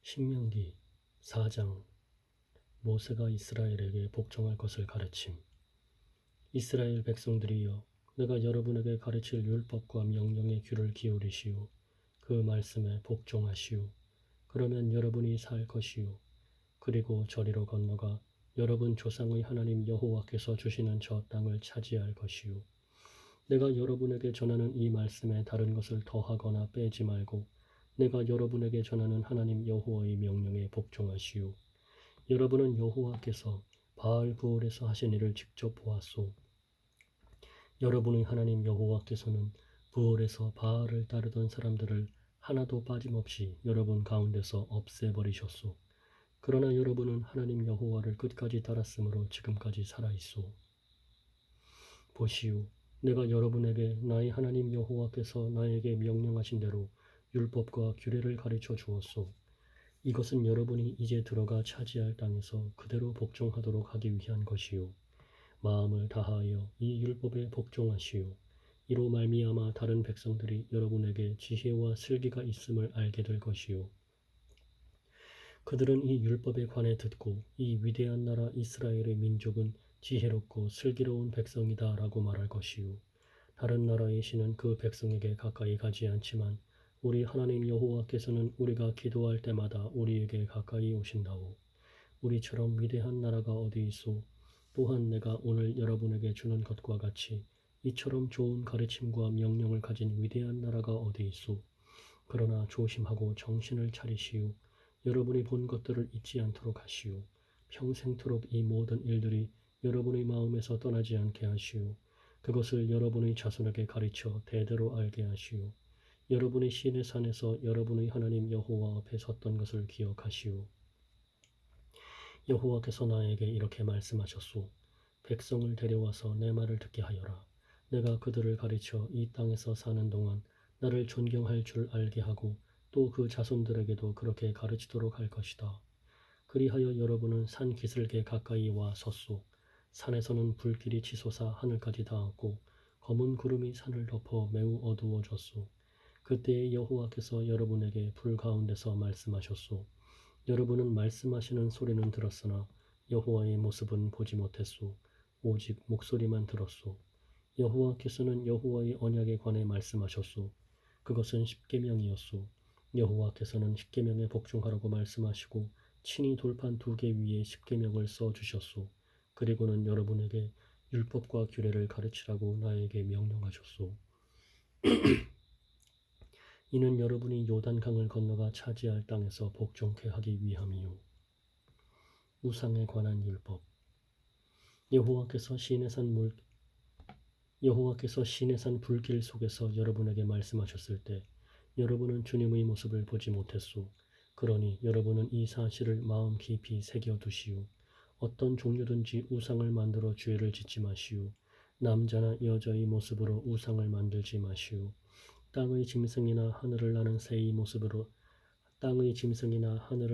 신명기 4장. 모세가 이스라엘에게 복종할 것을 가르침. 이스라엘 백성들이여, 내가 여러분에게 가르칠 율법과 명령의 귀를 기울이시오. 그 말씀에 복종하시오. 그러면 여러분이 살 것이오. 그리고 저리로 건너가 여러분 조상의 하나님 여호와께서 주시는 저 땅을 차지할 것이오. 내가 여러분에게 전하는 이 말씀에 다른 것을 더하거나 빼지 말고 내가 여러분에게 전하는 하나님 여호와의 명령에 복종하시오. 여러분은 여호와께서 바알 부올에서 하신 일을 직접 보았소. 여러분의 하나님 여호와께서는 부올에서 바알을 따르던 사람들을 하나도 빠짐없이 여러분 가운데서 없애버리셨소. 그러나 여러분은 하나님 여호와를 끝까지 따랐으므로 지금까지 살아있소. 보시오, 내가 여러분에게 나의 하나님 여호와께서 나에게 명령하신 대로 율법과 규례를 가르쳐 주었소. 이것은 여러분이 이제 들어가 차지할 땅에서 그대로 복종하도록 하기 위한 것이요. 마음을 다하여 이 율법에 복종하시오. 이로 말미암아 다른 백성들이 여러분에게 지혜와 슬기가 있음을 알게 될 것이요. 그들은 이 율법에 관해 듣고 이 위대한 나라 이스라엘의 민족은 지혜롭고 슬기로운 백성이다 라고 말할 것이요. 다른 나라의 신은 그 백성에게 가까이 가지 않지만 우리 하나님 여호와께서는 우리가 기도할 때마다 우리에게 가까이 오신다오. 우리처럼 위대한 나라가 어디 있소? 또한 내가 오늘 여러분에게 주는 것과 같이 이처럼 좋은 가르침과 명령을 가진 위대한 나라가 어디 있소? 그러나 조심하고 정신을 차리시오. 여러분이 본 것들을 잊지 않도록 하시오. 평생토록 이 모든 일들이 여러분의 마음에서 떠나지 않게 하시오. 그것을 여러분의 자손에게 가르쳐 대대로 알게 하시오. 여러분이 시내 산에서 여러분의 하나님 여호와 앞에 섰던 것을 기억하시오. 여호와께서 나에게 이렇게 말씀하셨소. 백성을 데려와서 내 말을 듣게 하여라. 내가 그들을 가르쳐 이 땅에서 사는 동안 나를 존경할 줄 알게 하고 또 그 자손들에게도 그렇게 가르치도록 할 것이다. 그리하여 여러분은 산 기슭에 가까이 와 섰소. 산에서는 불길이 치솟아 하늘까지 닿았고 검은 구름이 산을 덮어 매우 어두워졌소. 그때에 여호와께서 여러분에게 불 가운데서 말씀하셨소. 여러분은 말씀하시는 소리는 들었으나 여호와의 모습은 보지 못했소. 오직 목소리만 들었소. 여호와께서는 여호와의 언약에 관해 말씀하셨소. 그것은 십계명이었소. 여호와께서는 십계명에 복종하라고 말씀하시고 친히 돌판 2개 위에 십계명을 써주셨소. 그리고는 여러분에게 율법과 규례를 가르치라고 나에게 명령하셨소. 이는 여러분이 요단강을 건너가 차지할 땅에서 복종케 하기 위함이요. 우상에 관한 율법. 여호와께서 시내산 불길 속에서 여러분에게 말씀하셨을 때 여러분은 주님의 모습을 보지 못했소. 그러니 여러분은 이 사실을 마음 깊이 새겨두시오. 어떤 종류든지 우상을 만들어 죄를 짓지 마시오. 남자나 여자의 모습으로 우상을 만들지 마시오. 땅의 짐승이나 하늘을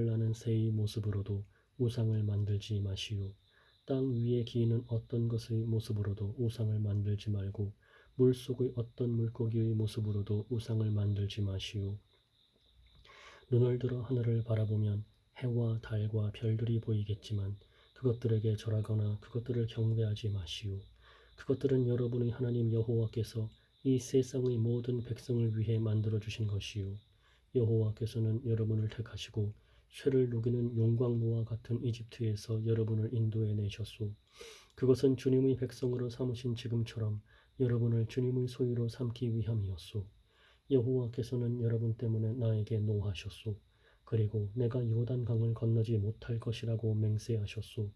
나는 새의 모습으로도 우상을 만들지 마시오. 땅 위에 기는 어떤 것의 모습으로도 우상을 만들지 말고 물속의 어떤 물고기의 모습으로도 우상을 만들지 마시오. 눈을 들어 하늘을 바라보면 해와 달과 별들이 보이겠지만 그것들에게 절하거나 그것들을 경배하지 마시오. 그것들은 여러분의 하나님 여호와께서 이 세상의 모든 백성을 위해 만들어주신 것이요. 여호와께서는 여러분을 택하시고 쇠를 녹이는 용광로와 같은 이집트에서 여러분을 인도해 내셨소. 그것은 주님의 백성으로 삼으신 지금처럼 여러분을 주님의 소유로 삼기 위함이었소. 여호와께서는 여러분 때문에 나에게 노하셨소. 그리고 내가 요단강을 건너지 못할 것이라고 맹세하셨소.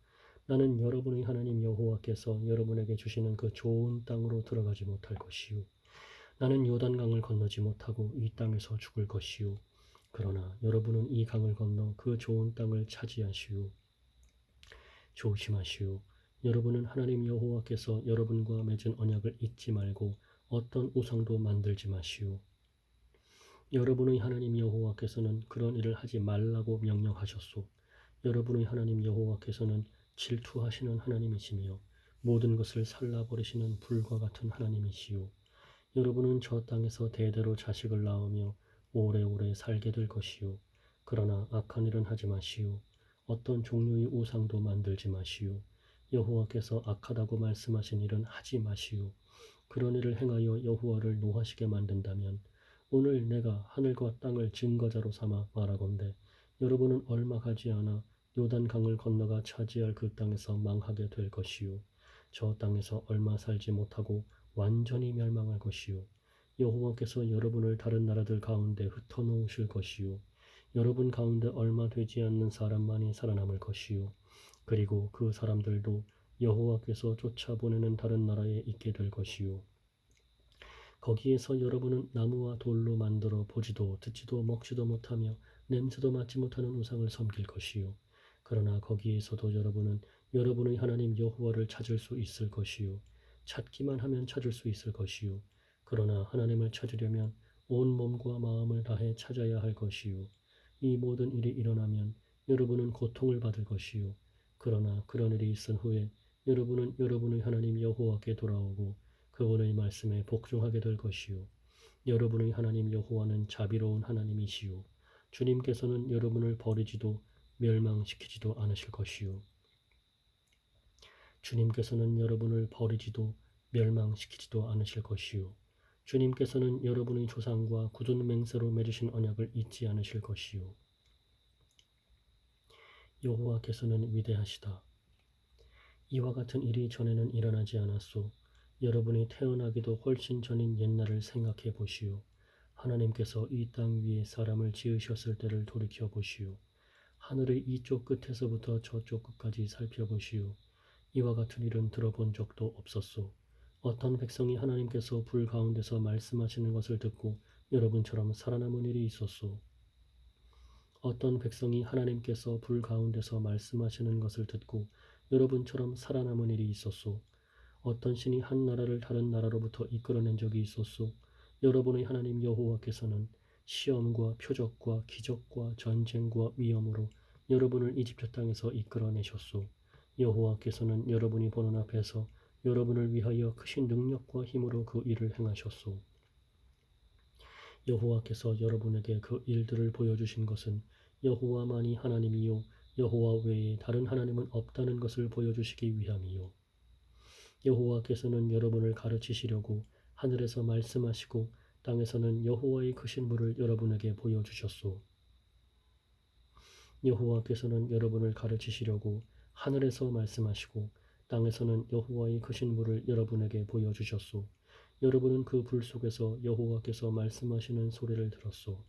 나는 여러분의 하나님 여호와께서 여러분에게 주시는 그 좋은 땅으로 들어가지 못할 것이요. 나는 요단강을 건너지 못하고 이 땅에서 죽을 것이요. 그러나 여러분은 이 강을 건너 그 좋은 땅을 차지하시오. 조심하시오. 여러분은 하나님 여호와께서 여러분과 맺은 언약을 잊지 말고 어떤 우상도 만들지 마시오. 여러분의 하나님 여호와께서는 그런 일을 하지 말라고 명령하셨소. 여러분의 하나님 여호와께서는 질투하시는 하나님이시며 모든 것을 살라버리시는 불과 같은 하나님이시오. 여러분은 저 땅에서 대대로 자식을 낳으며 오래오래 살게 될 것이요. 그러나 악한 일은 하지 마시오. 어떤 종류의 우상도 만들지 마시오. 여호와께서 악하다고 말씀하신 일은 하지 마시오. 그런 일을 행하여 여호와를 노하시게 만든다면 오늘 내가 하늘과 땅을 증거자로 삼아 말하건대 여러분은 얼마 가지 않아 요단강을 건너가 차지할 그 땅에서 망하게 될 것이요. 저 땅에서 얼마 살지 못하고 완전히 멸망할 것이요. 여호와께서 여러분을 다른 나라들 가운데 흩어놓으실 것이요. 여러분 가운데 얼마 되지 않는 사람만이 살아남을 것이요. 그리고 그 사람들도 여호와께서 쫓아보내는 다른 나라에 있게 될 것이요. 거기에서 여러분은 나무와 돌로 만들어 보지도 듣지도 먹지도 못하며 냄새도 맡지 못하는 우상을 섬길 것이요. 그러나 거기에서도 여러분은 여러분의 하나님 여호와를 찾을 수 있을 것이요. 찾기만 하면 찾을 수 있을 것이요. 그러나 하나님을 찾으려면 온 몸과 마음을 다해 찾아야 할 것이요. 이 모든 일이 일어나면 여러분은 고통을 받을 것이요. 그러나 그런 일이 있은 후에 여러분은 여러분의 하나님 여호와께 돌아오고 그분의 말씀에 복종하게 될 것이요. 여러분의 하나님 여호와는 자비로운 하나님이시요. 주님께서는 여러분을 버리지도 멸망시키지도 않으실 것이요. 주님께서는 여러분을 버리지도 멸망시키지도 않으실 것이요. 주님께서는 여러분의 조상과 굳은 맹세로 맺으신 언약을 잊지 않으실 것이요. 여호와께서는 위대하시다. 이와 같은 일이 전에는 일어나지 않았소. 여러분이 태어나기도 훨씬 전인 옛날을 생각해 보시오. 하나님께서 이 땅 위에 사람을 지으셨을 때를 돌이켜 보시오. 하늘의 이쪽 끝에서부터 저쪽 끝까지 살펴보시오. 이와 같은 일은 들어본 적도 없었소. 어떤 백성이 하나님께서 불 가운데서 말씀하시는 것을 듣고 여러분처럼 살아남은 일이 있었소. 어떤 백성이 하나님께서 불 가운데서 말씀하시는 것을 듣고 여러분처럼 살아남은 일이 있었소. 어떤 신이 한 나라를 다른 나라로부터 이끌어낸 적이 있었소. 여러분의 하나님 여호와께서는 시험과 표적과 기적과 전쟁과 위험으로 여러분을 이집트 땅에서 이끌어내셨소. 여호와께서는 여러분이 보는 앞에서 여러분을 위하여 크신 능력과 힘으로 그 일을 행하셨소. 여호와께서 여러분에게 그 일들을 보여주신 것은 여호와만이 하나님이요 여호와 외에 다른 하나님은 없다는 것을 보여주시기 위함이요. 여호와께서는 여러분을 가르치시려고 하늘에서 말씀하시고 땅에서는 여호와의 크신 불을 여러분에게 보여주셨소. 여호와께서는 여러분을 가르치시려고 하늘에서 말씀하시고 땅에서는 여호와의 크신 불을 여러분에게 보여주셨소. 여러분은 그 불 속에서 여호와께서 말씀하시는 소리를 들었소.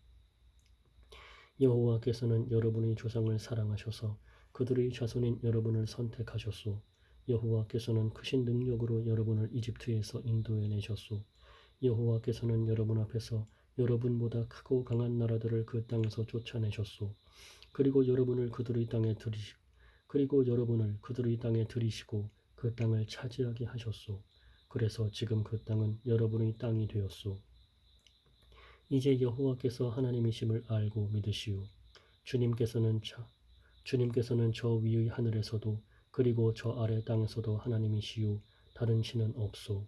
여호와께서는 여러분의 조상을 사랑하셔서 그들의 자손인 여러분을 선택하셨소. 여호와께서는 크신 능력으로 여러분을 이집트에서 인도해 내셨소. 여호와께서는 여러분 앞에서 여러분보다 크고 강한 나라들을 그 땅에서 쫓아내셨소. 그리고 여러분을 그들의 땅에 들이시고 그 땅을 차지하게 하셨소. 그래서 지금 그 땅은 여러분의 땅이 되었소. 이제 여호와께서 하나님이심을 알고 믿으시오. 주님께서는 저 위의 하늘에서도 그리고 저 아래 땅에서도 하나님이시오. 다른 신은 없소.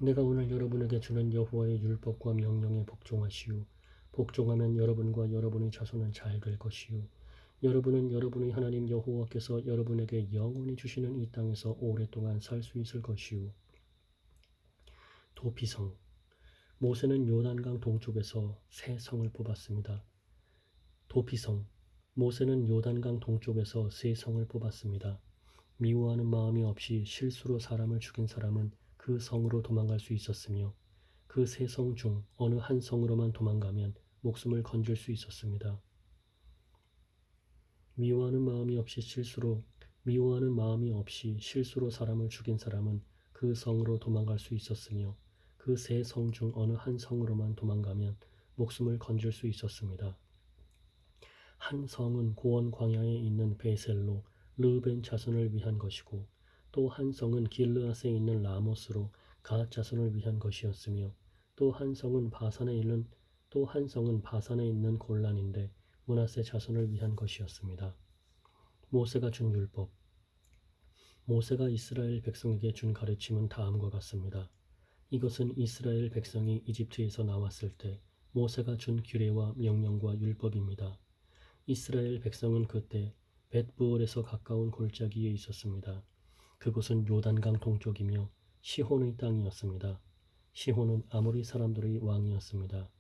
내가 오늘 여러분에게 주는 여호와의 율법과 명령에 복종하시오. 복종하면 여러분과 여러분의 자손은 잘 될 것이요. 여러분은 여러분의 하나님 여호와께서 여러분에게 영원히 주시는 이 땅에서 오랫동안 살 수 있을 것이요. 도피성. 모세는 요단강 동쪽에서 세 성을 뽑았습니다. 도피성. 모세는 요단강 동쪽에서 세 성을 뽑았습니다. 미워하는 마음이 없이 실수로 사람을 죽인 사람은 그 성으로 도망갈 수 있었으며 그 세 성 중 어느 한 성으로만 도망가면 목숨을 건질 수 있었습니다. 미워하는 마음이 없이 실수로 사람을 죽인 사람은 그 성으로 도망갈 수 있었으며 그 세 성 중 어느 한 성으로만 도망가면 목숨을 건질 수 있었습니다. 한 성은 고원 광야에 있는 베셀로 르벤 자손을 위한 것이고 또 한 성은 길르앗에 있는 라모스로 갓 자손을 위한 것이었으며 또 한 성은 바산에 있는 골란인데 므낫세 자손을 위한 것이었습니다. 모세가 준 율법. 모세가 이스라엘 백성에게 준 가르침은 다음과 같습니다. 이것은 이스라엘 백성이 이집트에서 나왔을 때 모세가 준 규례와 명령과 율법입니다. 이스라엘 백성은 그때 벳부올에서 가까운 골짜기에 있었습니다. 그곳은 요단강 동쪽이며 시혼의 땅이었습니다. 시혼은 아모리 사람들의 왕이었습니다.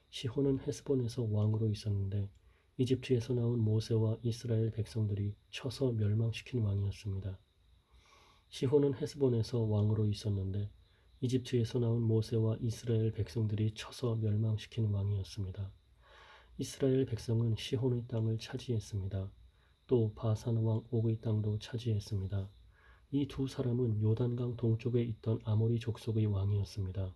시혼은 헤스본에서 왕으로 있었는데 이집트에서 나온 모세와 이스라엘 백성들이 쳐서 멸망시킨 왕이었습니다. 시혼은 헤스본에서 왕으로 있었는데 이집트에서 나온 모세와 이스라엘 백성들이 쳐서 멸망시킨 왕이었습니다. 이스라엘 백성은 시혼의 땅을 차지했습니다. 또 바산 왕 옥의 땅도 차지했습니다. 이 두 사람은 요단강 동쪽에 있던 아모리 족속의 왕이었습니다.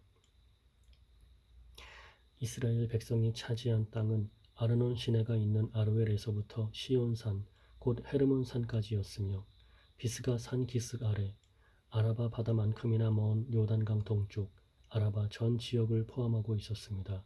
이스라엘 백성이 차지한 땅은 아르논 시내가 있는 아르웰에서부터 시온산 곧 헤르몬산까지였으며 비스가 산 기슭 아래 아라바 바다만큼이나 먼 요단강 동쪽 아라바 전 지역을 포함하고 있었습니다.